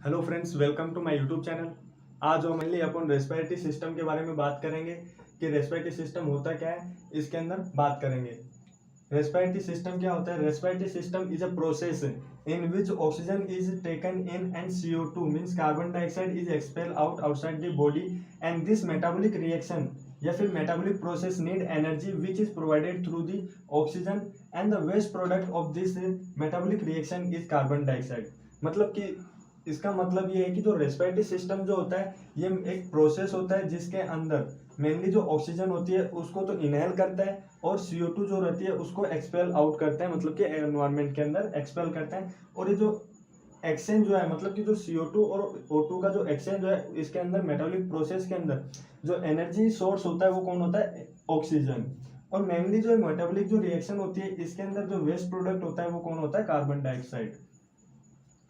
Hello friends, welcome to my YouTube channel. आज हम mainly अपन respiratory system के बारे में बात करेंगे कि रेस्पिरेटरी सिस्टम होता क्या है, इसके अंदर बात करेंगे। रेस्पिरेटरी सिस्टम क्या होता है? Respiratory system is a process in which oxygen is taken in and CO2 means carbon dioxide is expel out outside the body and this metabolic reaction या फिर metabolic process need energy which is provided through the oxygen and the waste product of this metabolic reaction is carbon dioxide. मतलब कि इसका मतलब ये है कि जो रेस्पिरेटरी सिस्टम जो होता है ये एक प्रोसेस होता है जिसके अंदर मेनली जो ऑक्सीजन होती है उसको तो इनहेल करता है और CO2 जो रहती है उसको एक्सपेल आउट करता है, मतलब कि एनवायरनमेंट के अंदर एक्सपेल करता है। और ये जो एक्सचेंज जो है, मतलब कि जो CO2 और O2 का जो एक्सचेंज जो है इसके अंदर मेटाबॉलिक प्रोसेस के अंदर जो एनर्जी सोर्स होता है वो कौन होता है? ऑक्सीजन। और मेनली जो मेटाबॉलिक जो रिएक्शन होती है इसके अंदर जो वेस्ट प्रोडक्ट होता है वो कौन होता है? Carbon dioxide.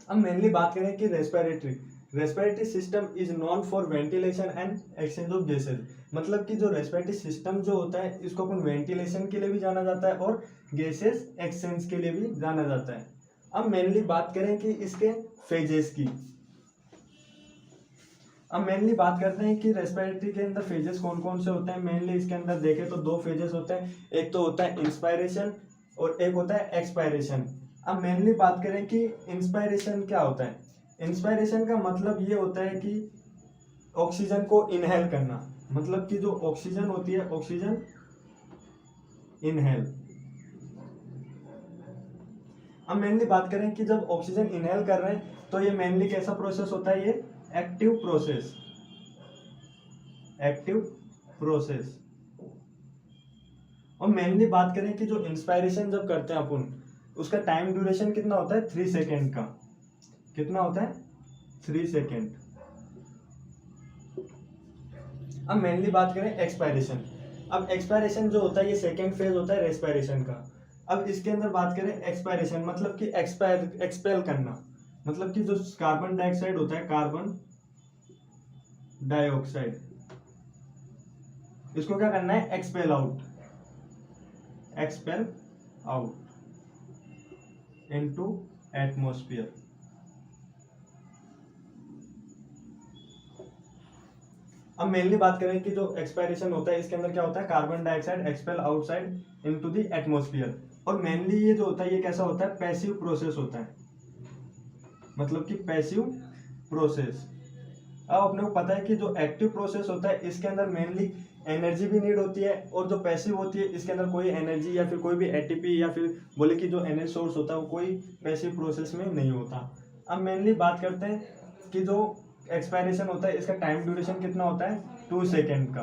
अब मेनली बात करें कि respiratory system is non for ventilation and exchange of gases. मतलब कि जो रेस्पिरेटरी सिस्टम जो होता है इसको अपन वेंटिलेशन के लिए भी जाना जाता है और गैसेज एक्सचेंज के लिए भी जाना जाता है। अब मेनली बात करें कि इसके फेजेस की। अब मेनली बात करते हैं कि रेस्पिरेटरी के अंदर फेजेस कौन कौन से होते हैं। मेनली इसके अंदर देखें तो दो फेजेस होते हैं, एक तो होता है इंस्पायरेशन और एक होता है एक्सपायरेशन। अब मेनली बात करें कि इंस्पायरेशन क्या होता है। इंस्पायरेशन का मतलब ये होता है कि ऑक्सीजन को इनहेल करना, मतलब कि जो ऑक्सीजन होती है ऑक्सीजन इनहेल। अब मेनली बात करें कि जब ऑक्सीजन इनहेल कर रहे हैं तो ये मेनली कैसा प्रोसेस होता है? ये एक्टिव प्रोसेस, एक्टिव प्रोसेस। और मेनली बात करें कि जो इंस्पायरेशन जब करते हैं अपन उसका टाइम ड्यूरेशन कितना होता है? 3 सेकेंड का। कितना होता है? 3 सेकेंड। अब मेनली बात करें एक्सपायरेशन। अब एक्सपायरेशन जो होता है ये सेकेंड फेज होता है रेस्पिरेशन का। अब इसके अंदर बात करें एक्सपायरेशन मतलब कि एक्सपेल करना, मतलब कि जो कार्बन डाइऑक्साइड होता है, कार्बन डाइऑक्साइड, इसको क्या करना है? Expel out, expel out into atmosphere. अब मेनली बात करें कि जो एक्सपायरेशन होता है इसके अंदर क्या होता है? Carbon dioxide expel outside into the atmosphere. और मेनली ये जो होता है ये कैसा होता है? पैसिव प्रोसेस होता है, मतलब कि पैसिव प्रोसेस। अब अपने को पता है कि जो एक्टिव प्रोसेस होता है इसके अंदर मेनली एनर्जी भी नीड होती है और जो पैसिव होती है इसके अंदर कोई एनर्जी या फिर कोई भी ATP या फिर बोले कि जो एनर्जी सोर्स होता है वो कोई पैसिव प्रोसेस में नहीं होता। अब मेनली बात करते हैं कि जो एक्सपायरेशन होता है इसका टाइम ड्यूरेशन कितना होता है? 2 सेकेंड का।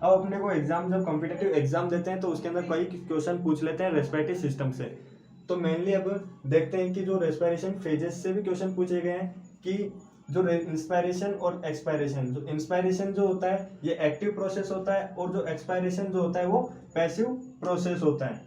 अब अपने को एग्जाम, जब कॉम्पिटेटिव एग्जाम देते हैं तो उसके अंदर कई क्वेश्चन पूछ लेते हैं रेस्पिरेटरी सिस्टम से। तो मेनली अब देखते हैं कि जो रेस्पिरेशन फेजेस से भी क्वेश्चन पूछे गए हैं कि जो इंस्पायरेशन और एक्सपायरेशन, जो इंस्पायरेशन जो होता है ये एक्टिव प्रोसेस होता है और जो एक्सपायरेशन जो होता है वो पैसिव प्रोसेस होता है।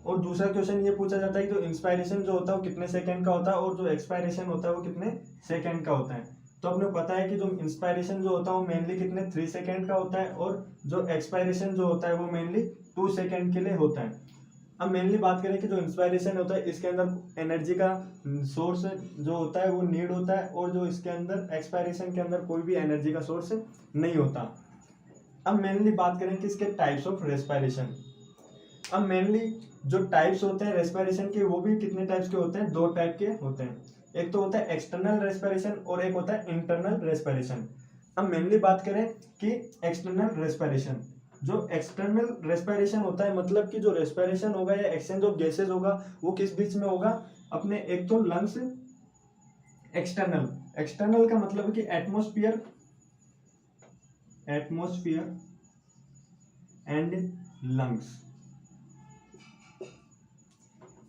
और दूसरा क्वेश्चन ये पूछा जाता है कि जो इंस्पायरेशन जो होता है वो कितने सेकंड का होता है और जो एक्सपायरेशन होता है वो कितने सेकंड का होता है। तो अपने पता है कि जो इंस्पायरेशन जो होता है वो मेनली कितने 3 सेकंड का होता है और जो एक्सपायरेशन जो होता है वो मेनली 2 सेकंड के लिए होता है। अब मेनली बात करें कि जो इंस्पायरेशन होता है इसके अंदर एनर्जी का सोर्स जो होता है वो नीड होता है और जो इसके अंदर एक्सपायरेशन के अंदर कोई भी एनर्जी का सोर्स नहीं होता। अब मेनली बात करें कि इसके टाइप्स ऑफ रेस्पिरेशन। अब मेनली जो टाइप्स होते हैं रेस्पिरेशन के वो भी कितने टाइप्स के होते हैं? 2 टाइप के होते हैं। एक तो होता है एक्सटर्नल रेस्पिरेशन और एक होता है इंटरनल रेस्पिरेशन। अब मेनली बात करें कि एक्सटर्नल रेस्पिरेशन, जो एक्सटर्नल रेस्पिरेशन होता है मतलब कि जो रेस्पिरेशन होगा या एक्सचेंज ऑफ गैसेज होगा वो किस बीच में होगा? अपने एक तो लंग्स, एक्सटर्नल, एक्सटर्नल का मतलब है कि एटमॉस्फेयर, एटमॉस्फेयर एंड लंग्स।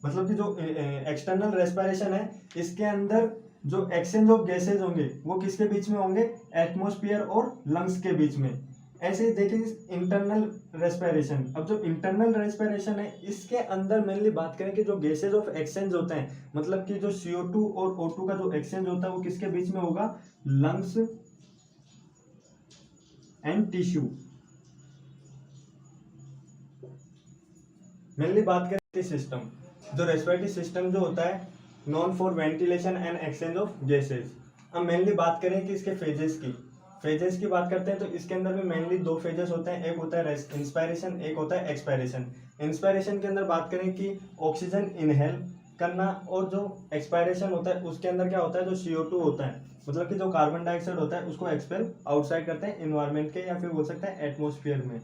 मतलब कि जो एक्सटर्नल रेस्पिरेशन है इसके अंदर जो एक्सचेंज ऑफ गैसेज होंगे वो किसके बीच में होंगे? एटमॉस्फेयर और लंग्स के बीच में। ऐसे ही देखिए इंटरनल रेस्पिरेशन। अब जो इंटरनल रेस्पिरेशन है इसके अंदर मेनली बात करें कि जो गैसेज ऑफ एक्सचेंज होते हैं, मतलब कि जो CO2 और O2 का जो एक्सचेंज होता है वो किसके बीच में होगा? Lungs and tissue. मेनली बात करें सिस्टम, जो रेस्पिरेटरी सिस्टम जो होता है non for ventilation and exchange of gases. अब मेनली बात करें कि इसके फेजेस की बात करते हैं तो इसके अंदर भी मेनली दो फेजेस होते हैं, एक होता है इंस्पायरेशन, एक होता है एक्सपायरेशन। इंस्पायरेशन के अंदर बात करें कि ऑक्सीजन इनहेल करना, और जो एक्सपायरेशन होता है उसके अंदर क्या होता है, जो CO2 होता है मतलब कि जो कार्बन डाइऑक्साइड होता है उसको एक्सपेल आउटसाइड करते हैं इन्वायरमेंट के, या फिर बोल सकते हैं एटमोस्फियर में।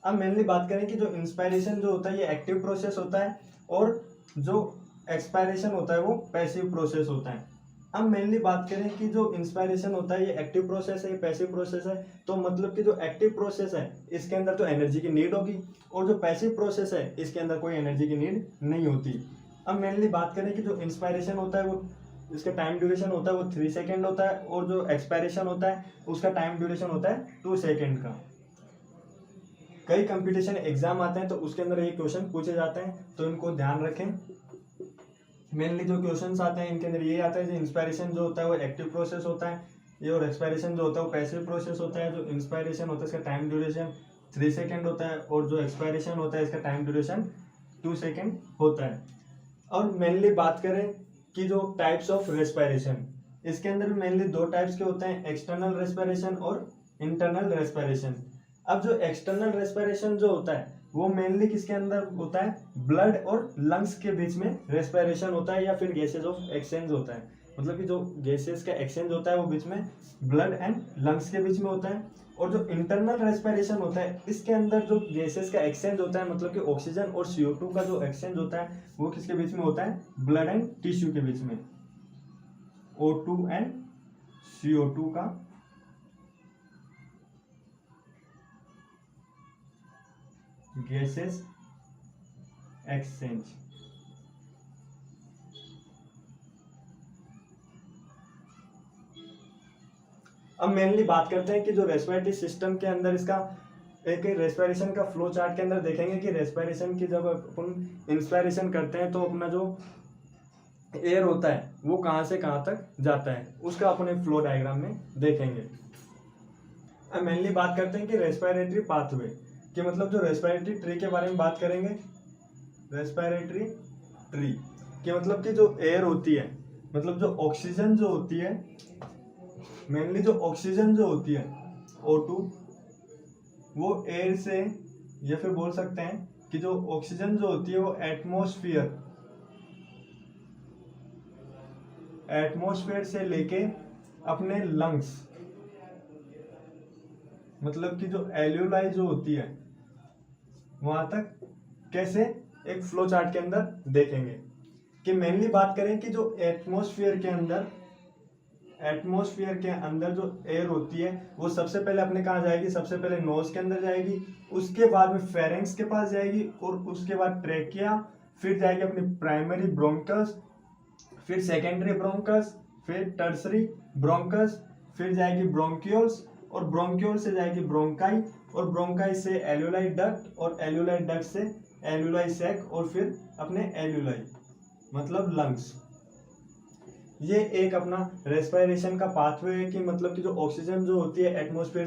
अब मेनली बात करें कि जो इंस्पायरेशन जो होता है ये एक्टिव प्रोसेस होता है, और जो एक्सपायरेशन होता है वो पैसिव प्रोसेस होता है। अब मेनली बात करें कि जो इंस्पायरेशन होता है ये एक्टिव प्रोसेस है, ये पैसिव प्रोसेस है, तो मतलब कि जो एक्टिव प्रोसेस है इसके अंदर तो एनर्जी की नीड होगी, और जो पैसिव प्रोसेस है इसके अंदर कोई एनर्जी की नीड नहीं होती। अब मेनली बात करें कि जो इंस्पायरेशन होता है वो इसका टाइम ड्यूरेशन होता है वो 3 सेकेंड होता है, और जो एक्सपायरेशन होता है उसका टाइम ड्यूरेशन होता है 2 सेकेंड का। कई कंपटीशन एग्जाम आते हैं तो उसके अंदर ये क्वेश्चन पूछे जाते हैं, तो इनको ध्यान रखें। मेनली जो क्वेश्चंस आते हैं इनके अंदर ये आता है जो इंस्पायरेशन जो होता है वो एक्टिव प्रोसेस होता है, ये, और एक्सपायरेशन जो होता है वो पैसिव प्रोसेस होता है। जो इंस्पायरेशन होता है इसका टाइम ड्यूरेशन 3 सेकेंड होता है, और जो एक्सपायरेशन होता है इसका टाइम ड्यूरेशन 2 सेकेंड होता है। और मेनली बात करें कि जो टाइप्स ऑफ रेस्पायरेशन, इसके अंदर भी मेनली 2 टाइप्स के होते हैं, एक्सटर्नल रेस्पायरेशन और इंटरनल रेस्पायरेशन। अब जो एक्सटर्नल रेस्पायरेशन जो होता है वो मेनली किसके अंदर होता है, ब्लड और लंग्स के बीच में रेस्पायरेशन होता है, या फिर गैसेज ऑफ एक्सचेंज होता है, मतलब कि जो गैसेस का एक्सचेंज होता है वो बीच में ब्लड एंड लंग्स के बीच में होता है। और जो इंटरनल रेस्पायरेशन होता है इसके अंदर जो गैसेस का एक्सचेंज होता है, मतलब कि ऑक्सीजन और CO2 का जो एक्सचेंज होता है वो किसके बीच में होता है, ब्लड एंड टिश्यू के बीच में, O2 एंड CO2 का गैसेस एक्सचेंज। अब मेनली बात करते हैं कि जो रेस्पिरेटरी सिस्टम के अंदर इसका एक रेस्पिरेशन का फ्लो चार्ट के अंदर देखेंगे कि रेस्पिरेशन की जब अपन इंस्पायरेशन करते हैं तो अपना जो एयर होता है वो कहाँ से कहाँ तक जाता है उसका अपने फ्लो डायग्राम में देखेंगे। अब मेनली बात करते हैं कि रेस्पिरेटरी पाथवे कि मतलब जो रेस्पिरेटरी ट्री के बारे में बात करेंगे। रेस्पिरेटरी ट्री कि मतलब कि जो एयर होती है, मतलब जो ऑक्सीजन जो होती है, मेनली जो ऑक्सीजन जो होती है O2 वो एयर से, या फिर बोल सकते हैं कि जो ऑक्सीजन जो होती है वो एटमॉस्फेयर से लेके अपने लंग्स, मतलब कि जो एल्यूलाई जो होती है वहां तक कैसे एक फ्लो चार्ट के अंदर देखेंगे। कि मेनली बात करें कि जो एटमॉस्फेयर के अंदर जो एयर होती है वो सबसे पहले अपने कहाँ जाएगी, सबसे पहले नोज के अंदर जाएगी, उसके बाद में फेरेंक्स के पास जाएगी, और उसके बाद ट्रेकिया, फिर जाएगी अपनी प्राइमरी ब्रोंकस, फिर सेकेंडरी ब्रोंकस, फिर टर्सरी ब्रोंकस, फिर जाएगी ब्रोंक्यूल्स, और ब्रोंक्यूल से जाएगी ब्रोंकाई, और ब्रोंकाई से एल्यूलाई डक्ट, और एल्यूलाई डक्ट से एल्यूलाई सैक, और फिर अपने एल्यूलाई मतलब लंग्स। ये एक अपना रेस्पिरेशन का पाथवे है कि मतलब कि जो ऑक्सीजन जो होती है एटमॉस्फेयर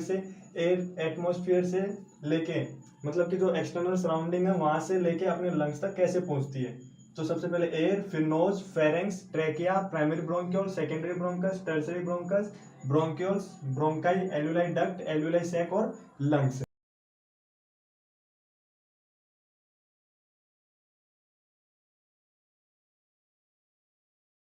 से लेके, मतलब कि जो एक्सटर्नल सराउंडिंग है वहां से लेके अपने लंग्स तक कैसे पहुंचती है। तो सबसे पहले एयर, फिर nose, pharynx, trachea, primary bronchiole, secondary bronchus, tertiary bronchus, bronchioles, bronchi, alveoli duct, alveoli sac और लंग्स।